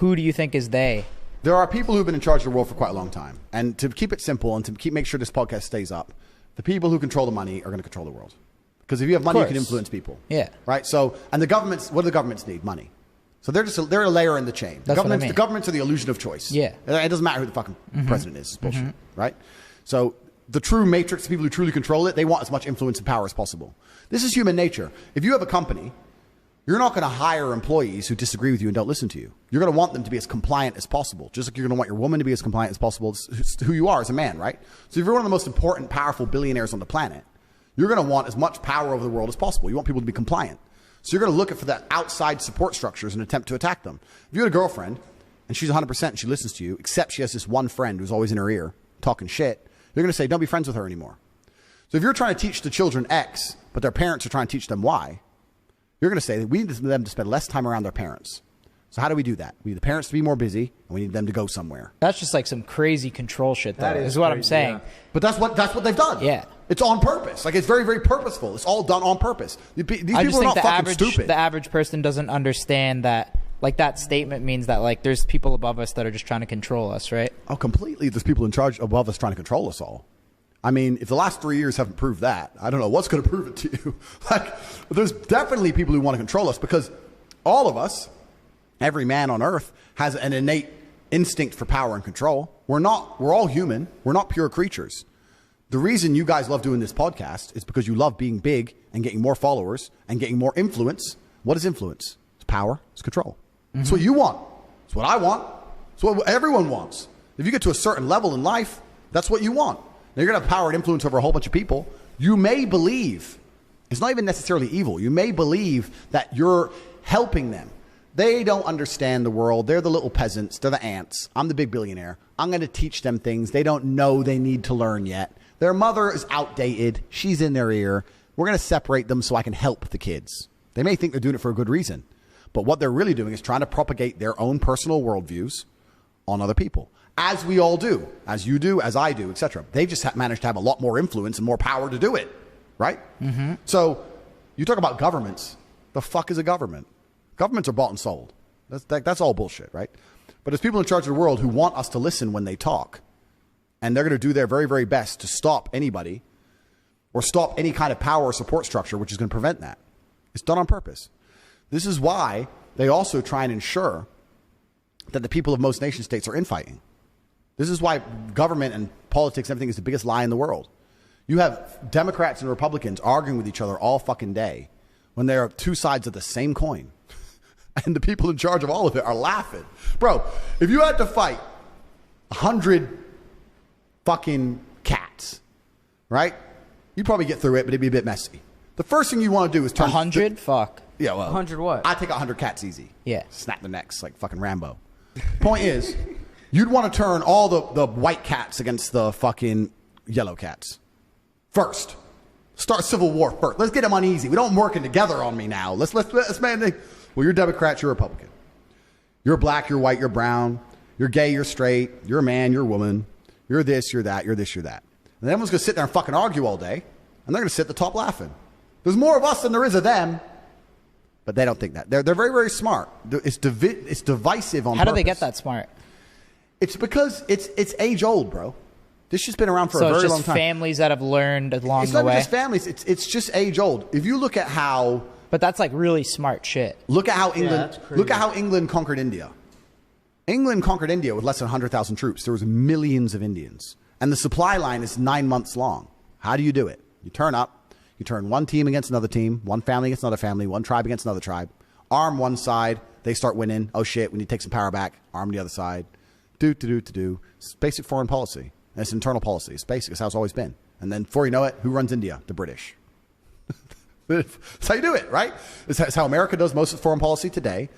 who do you think is they? There are people who've been in charge of the world for quite a long time. And to keep it simple and to make sure this podcast stays up, the people who control the money are going to control the world. Because if you have money, you can influence people. Yeah. Right? So, and the governments, what do the governments need? Money. So they're a layer in the chain. That's what I mean. The governments are the illusion of choice. Yeah. It doesn't matter who the fucking president is. It's bullshit. Right? So the true matrix, the people who truly control it, they want as much influence and power as possible. This is human nature. If you have a company, you're not going to hire employees who disagree with you and don't listen to you. You're going to want them to be as compliant as possible, just like you're going to want your woman to be as compliant as possible. It's who you are as a man, right? So if you're one of the most important, powerful billionaires on the planet, you're going to want as much power over the world as possible. You want people to be compliant. So you're going to look for that outside support structures and attempt to attack them. If you had a girlfriend and she's 100% and she listens to you, except she has this one friend who's always in her ear talking shit, you're going to say, don't be friends with her anymore. So if you're trying to teach the children X, but their parents are trying to teach them Y, you're going to say that we need them to spend less time around their parents. So how do we do that? We need the parents to be more busy, and we need them to go somewhere. That's just like some crazy control shit, though, is what I'm saying. Yeah. But that's what they've done. Yeah. It's on purpose. Like, it's very, very purposeful. It's all done on purpose. These people I just are think not fucking stupid. The average person doesn't understand that, like, that statement means that, like, there's people above us that are just trying to control us, right? Oh, completely. There's people in charge above us trying to control us all. I mean, if the last 3 years haven't proved that, I don't know what's going to prove it to you. Like, there's definitely people who want to control us because all of us, every man on earth, has an innate instinct for power and control. We're all human. We're not pure creatures. The reason you guys love doing this podcast is because you love being big and getting more followers and getting more influence. What is influence? It's power. It's control. It's what you want. It's what I want. It's what everyone wants. If you get to a certain level in life, that's what you want. Now, you're going to have power and influence over a whole bunch of people. You may believe, it's not even necessarily evil. You may believe that you're helping them. They don't understand the world. They're the little peasants. They're the ants. I'm the big billionaire. I'm going to teach them things they don't know they need to learn yet. Their mother is outdated. She's in their ear. We're going to separate them so I can help the kids. They may think they're doing it for a good reason. But what they're really doing is trying to propagate their own personal worldviews on other people. As we all do, as you do, as I do, etc. They just managed to have a lot more influence and more power to do it, right? So you talk about governments. The fuck is a government? Governments are bought and sold. That's all bullshit, right? But there's people in charge of the world who want us to listen when they talk. And they're going to do their very, very best to stop anybody or stop any kind of power or support structure which is going to prevent that. It's done on purpose. This is why they also try and ensure that the people of most nation states are infighting. This is why government and politics and everything is the biggest lie in the world. You have Democrats and Republicans arguing with each other all fucking day when they are two sides of the same coin. And the people in charge of all of it are laughing. Bro, if you had to fight 100 fucking cats, right? You'd probably get through it, but it'd be a bit messy. The first thing you want to do is turn... 100? Fuck. Yeah, well... 100 what? I take 100 cats easy. Yeah. Snap their necks like fucking Rambo. Point is... You'd want to turn all the white cats against the fucking yellow cats. First. Start civil war first. Let's get them uneasy. We don't working together on me now. Let's man. Well, you're Democrat, you're Republican. You're black, you're white, you're brown. You're gay, you're straight. You're a man, you're a woman. You're this, you're that, you're this, you're that. And everyone's going to sit there and fucking argue all day. And they're going to sit at the top laughing. There's more of us than there is of them. But they don't think that. They're very, very smart. It's divisive on purpose. How do they get that smart? It's because it's age old, bro. This shit's been around for a very long time. So it's just families that have learned along the way? It's not just families. It's just age old. If you look at how... But that's like really smart shit. Look at how England conquered India. England conquered India with less than 100,000 troops. There was millions of Indians. And the supply line is 9 months long. How do you do it? You turn up. You turn one team against another team, one family against another family, one tribe against another tribe. Arm one side. They start winning. Oh, shit, we need to take some power back. Arm the other side. Do. It's basic foreign policy. And it's internal policy. It's basic. It's how it's always been. And then before you know it, who runs India? The British. That's how you do it, right? It's how America does most of foreign policy today.